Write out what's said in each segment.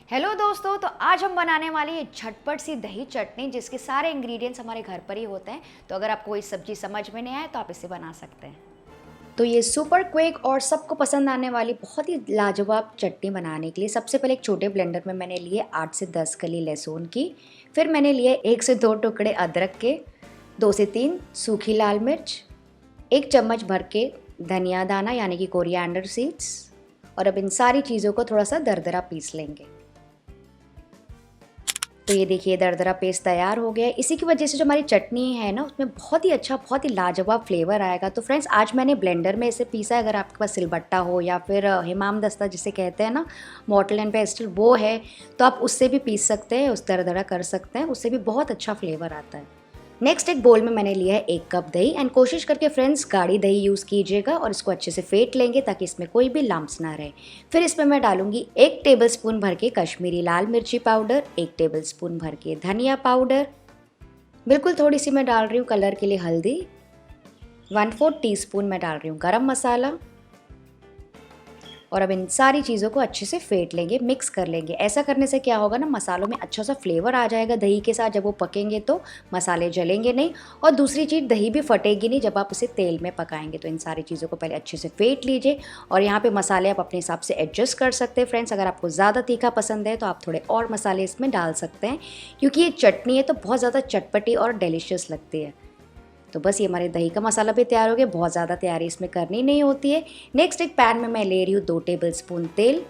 Hello दोस्तों, तो आज हम बनाने वाली है झटपट सी दही चटनी जिसके सारे इंग्रेडिएंट्स हमारे घर पर ही होते हैं। तो अगर आपको कोई सब्जी समझ में नहीं आए तो आप इसे बना सकते हैं। तो ये सुपर क्विक और सबको पसंद आने वाली बहुत ही लाजवाब चटनी बनाने के लिए सबसे पहले एक छोटे ब्लेंडर में मैंने लिए 8 से 10 कली लहसुन की। फिर मैंने लिए 1 से 2 टुकड़े अदरक के, 2 से 3 सूखी लाल मिर्च, 1 चम्मच भर के धनिया दाना यानी कि कोरिएंडर सीड्स। और अब इन सारी चीज़ों को थोड़ा सा दरदरा पीस लेंगे। तो ये देखिए दरदरा पेस्ट तैयार हो गया है। इसी की वजह से जो हमारी चटनी है ना, उसमें बहुत ही अच्छा, बहुत ही लाजवाब फ्लेवर आएगा। तो फ्रेंड्स, आज मैंने ब्लेंडर में इसे पीसा है। अगर आपके पास सिलबट्टा हो या फिर हिमाम दस्ता जिसे कहते हैं ना, मॉर्टल एंड पेस्टल, वो है तो आप उससे भी पीस सकते हैं, उस दरदरा कर सकते हैं, उससे भी बहुत अच्छा फ्लेवर आता है। नेक्स्ट एक बोल में मैंने लिया है 1 कप दही। एंड कोशिश करके फ्रेंड्स गाढ़ी दही यूज़ कीजिएगा और इसको अच्छे से फेंट लेंगे ताकि इसमें कोई भी लम्प्स ना रहे। फिर इसमें मैं डालूंगी 1 टेबलस्पून भर के कश्मीरी लाल मिर्ची पाउडर, 1 टेबलस्पून भर के धनिया पाउडर, बिल्कुल थोड़ी सी मैं डाल रही हूँ कलर के लिए हल्दी, 1/4 टीस्पून मैं डाल रही हूँ गरम मसाला। और अब इन सारी चीज़ों को अच्छे से फेंट लेंगे, मिक्स कर लेंगे। ऐसा करने से क्या होगा ना, मसालों में अच्छा सा फ्लेवर आ जाएगा दही के साथ। जब वो पकेंगे तो मसाले जलेंगे नहीं, और दूसरी चीज़ दही भी फटेगी नहीं जब आप उसे तेल में पकाएंगे। तो इन सारी चीज़ों को पहले अच्छे से फेंट लीजिए। और यहाँ पे मसाले आप अपने हिसाब से एडजस्ट कर सकते हैं फ्रेंड्स। अगर आपको ज़्यादा तीखा पसंद है तो आप थोड़े और मसाले इसमें डाल सकते हैं, क्योंकि ये चटनी है तो बहुत ज़्यादा चटपटी और डिलीशियस लगती है। तो बस ये हमारे दही का मसाला भी तैयार हो गया। बहुत ज़्यादा तैयारी इसमें करनी नहीं होती है। नेक्स्ट एक पैन में मैं ले रही हूँ 2 टेबलस्पून तेल।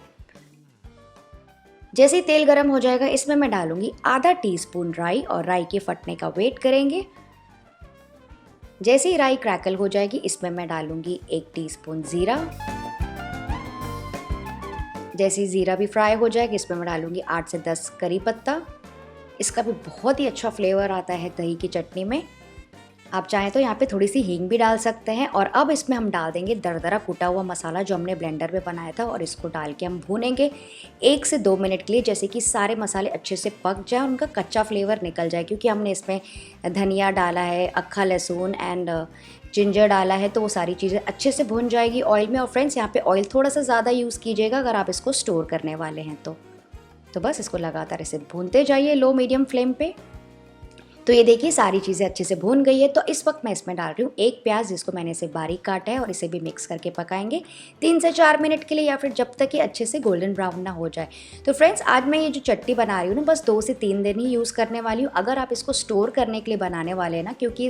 जैसे ही तेल गर्म हो जाएगा, इसमें मैं डालूंगी आधा टीस्पून राई, और राई के फटने का वेट करेंगे। जैसे ही राई क्रैकल हो जाएगी, इसमें मैं डालूंगी 1 टीस्पून जीरा। जैसे ही जीरा भी फ्राई हो जाएगा, इसमें मैं डालूंगी 8 से 10 करी पत्ता। इसका भी बहुत ही अच्छा फ्लेवर आता है दही की चटनी में। आप चाहें तो यहाँ पे थोड़ी सी हींग भी डाल सकते हैं। और अब इसमें हम डाल देंगे दरदरा कूटा हुआ मसाला जो हमने ब्लेंडर में बनाया था, और इसको डाल के हम भूनेंगे 1 से 2 मिनट के लिए, जैसे कि सारे मसाले अच्छे से पक जाए और उनका कच्चा फ्लेवर निकल जाए। क्योंकि हमने इसमें धनिया डाला है, अक्खा लहसुन एंड जिंजर डाला है, तो वो सारी चीज़ें अच्छे से भून जाएगी ऑयल में। और फ्रेंड्स, यहाँ पर ऑयल थोड़ा सा ज़्यादा यूज़ कीजिएगा अगर आप इसको स्टोर करने वाले हैं तो बस इसको लगातार इसे भूनते जाइए लो मीडियम फ्लेम पे। तो ये देखिए सारी चीज़ें अच्छे से भून गई है। तो इस वक्त मैं इसमें डाल रही हूँ 1 प्याज, जिसको मैंने इसे बारीक काटा है, और इसे भी मिक्स करके पकाएंगे 3 से 4 मिनट के लिए, या फिर जब तक ये अच्छे से गोल्डन ब्राउन ना हो जाए। तो फ्रेंड्स, आज मैं ये जो चटनी बना रही हूँ ना, बस 2 से 3 दिन ही यूज़ करने वाली हूँ। अगर आप इसको स्टोर करने के लिए बनाने वाले हैं ना, क्योंकि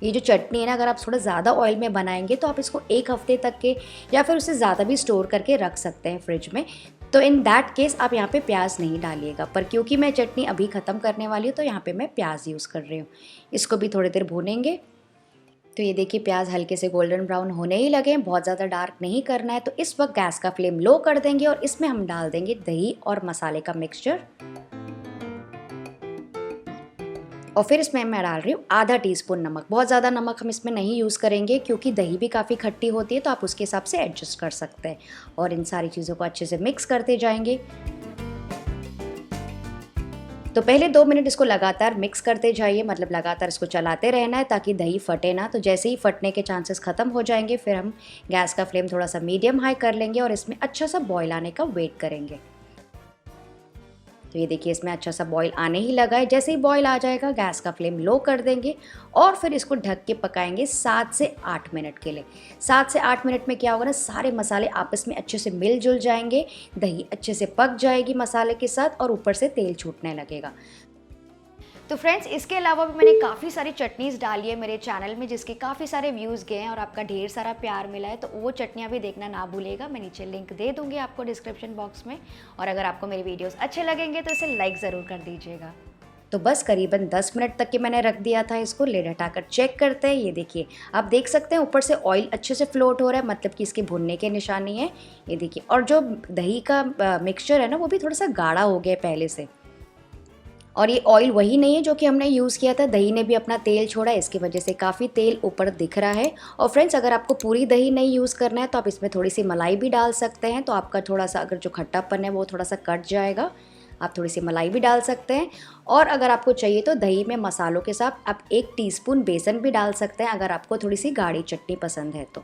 ये जो चटनी है ना, अगर आप थोड़ा ज़्यादा ऑयल में बनाएंगे तो आप इसको 1 हफ्ते तक के या फिर उससे ज़्यादा भी स्टोर करके रख सकते हैं फ्रिज में। तो इन दैट केस आप यहाँ पे प्याज नहीं डालिएगा। पर क्योंकि मैं चटनी अभी ख़त्म करने वाली हूँ तो यहाँ पे मैं प्याज यूज़ कर रही हूँ। इसको भी थोड़ी देर भूनेंगे। तो ये देखिए प्याज हल्के से गोल्डन ब्राउन होने ही लगे, बहुत ज़्यादा डार्क नहीं करना है। तो इस वक्त गैस का फ्लेम लो कर देंगे और इसमें हम डाल देंगे दही और मसाले का मिक्सचर। और फिर इसमें मैं डाल रही हूँ आधा टीस्पून नमक। बहुत ज़्यादा नमक हम इसमें नहीं यूज़ करेंगे, क्योंकि दही भी काफ़ी खट्टी होती है, तो आप उसके हिसाब से एडजस्ट कर सकते हैं। और इन सारी चीज़ों को अच्छे से मिक्स करते जाएंगे। तो पहले 2 मिनट इसको लगातार मिक्स करते जाइए, मतलब लगातार इसको चलाते रहना है ताकि दही फटे ना। तो जैसे ही फटने के चांसेस ख़त्म हो जाएंगे, फिर हम गैस का फ्लेम थोड़ा सा मीडियम हाई कर लेंगे और इसमें अच्छा सा बॉयल आने का वेट करेंगे। तो ये देखिए इसमें अच्छा सा बॉईल आने ही लगा है। जैसे ही बॉईल आ जाएगा, गैस का फ्लेम लो कर देंगे और फिर इसको ढक के पकाएंगे 7 से 8 मिनट के लिए। 7 से 8 मिनट में क्या होगा ना, सारे मसाले आपस में अच्छे से मिलजुल जाएंगे, दही अच्छे से पक जाएगी मसाले के साथ, और ऊपर से तेल छूटने लगेगा। तो फ्रेंड्स, इसके अलावा भी मैंने काफ़ी सारी चटनीज़ डाली है मेरे चैनल में, जिसके काफ़ी सारे व्यूज़ गए हैं और आपका ढेर सारा प्यार मिला है। तो वो चटनियाँ भी देखना ना भूलिएगा। मैं नीचे लिंक दे दूँगी आपको डिस्क्रिप्शन बॉक्स में। और अगर आपको मेरे वीडियोज़ अच्छे लगेंगे तो इसे लाइक ज़रूर कर दीजिएगा। तो बस करीबन 10 मिनट तक के मैंने रख दिया था इसको। लिड हटाकर चेक करते हैं। ये देखिए आप देख सकते हैं ऊपर से ऑयल अच्छे से फ्लोट हो रहा है, मतलब कि इसके भुनने के निशानी है। ये देखिए, और जो दही का मिक्सचर है ना, वो भी थोड़ा सा गाढ़ा हो गया पहले से। और ये ऑयल वही नहीं है जो कि हमने यूज़ किया था, दही ने भी अपना तेल छोड़ा, इसकी वजह से काफ़ी तेल ऊपर दिख रहा है। और फ्रेंड्स, अगर आपको पूरी दही नहीं यूज़ करना है तो आप इसमें थोड़ी सी मलाई भी डाल सकते हैं। तो आपका थोड़ा सा अगर जो खट्टापन है वो थोड़ा सा कट जाएगा। आप थोड़ी सी मलाई भी डाल सकते हैं। और अगर आपको चाहिए तो दही में मसालों के साथ आप 1 टीस्पून बेसन भी डाल सकते हैं, अगर आपको थोड़ी सी गाढ़ी चटनी पसंद है तो।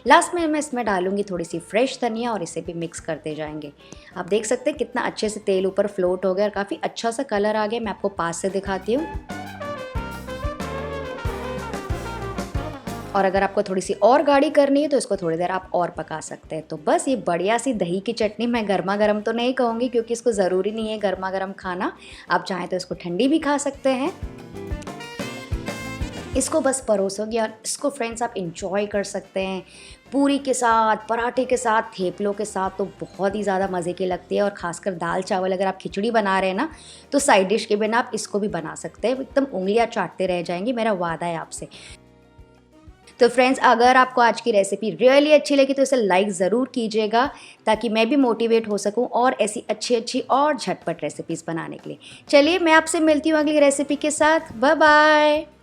लास्ट में मैं इसमें डालूंगी थोड़ी सी फ्रेश धनिया और इसे भी मिक्स करते जाएंगे। आप देख सकते हैं कितना अच्छे से तेल ऊपर फ्लोट हो गया और काफ़ी अच्छा सा कलर आ गया। मैं आपको पास से दिखाती हूँ। और अगर आपको थोड़ी सी और गाढ़ी करनी है तो इसको थोड़ी देर आप और पका सकते हैं। तो बस ये बढ़िया सी दही की चटनी, मैं गर्मा गर्म तो नहीं कहूँगी क्योंकि इसको ज़रूरी नहीं है गर्मा गर्म खाना, आप चाहें तो इसको ठंडी भी खा सकते हैं। इसको बस परोसोगे और इसको फ्रेंड्स आप इंजॉय कर सकते हैं पूरी के साथ, पराठे के साथ, थेपलों के साथ, तो बहुत ही ज़्यादा मज़े की लगती है। और ख़ासकर दाल चावल अगर आप खिचड़ी बना रहे हैं ना, तो साइड डिश के बिना आप इसको भी बना सकते हैं, एकदम उंगलियां चाटते रह जाएंगी, मेरा वादा है आपसे। तो फ्रेंड्स, अगर आपको आज की रेसिपी रियली अच्छी लगी तो इसे लाइक ज़रूर कीजिएगा ताकि मैं भी मोटिवेट हो सकूं और ऐसी अच्छी अच्छी और झटपट रेसिपीज़ बनाने के लिए। चलिए मैं आपसे मिलती हूँ अगली रेसिपी के साथ। Bye bye.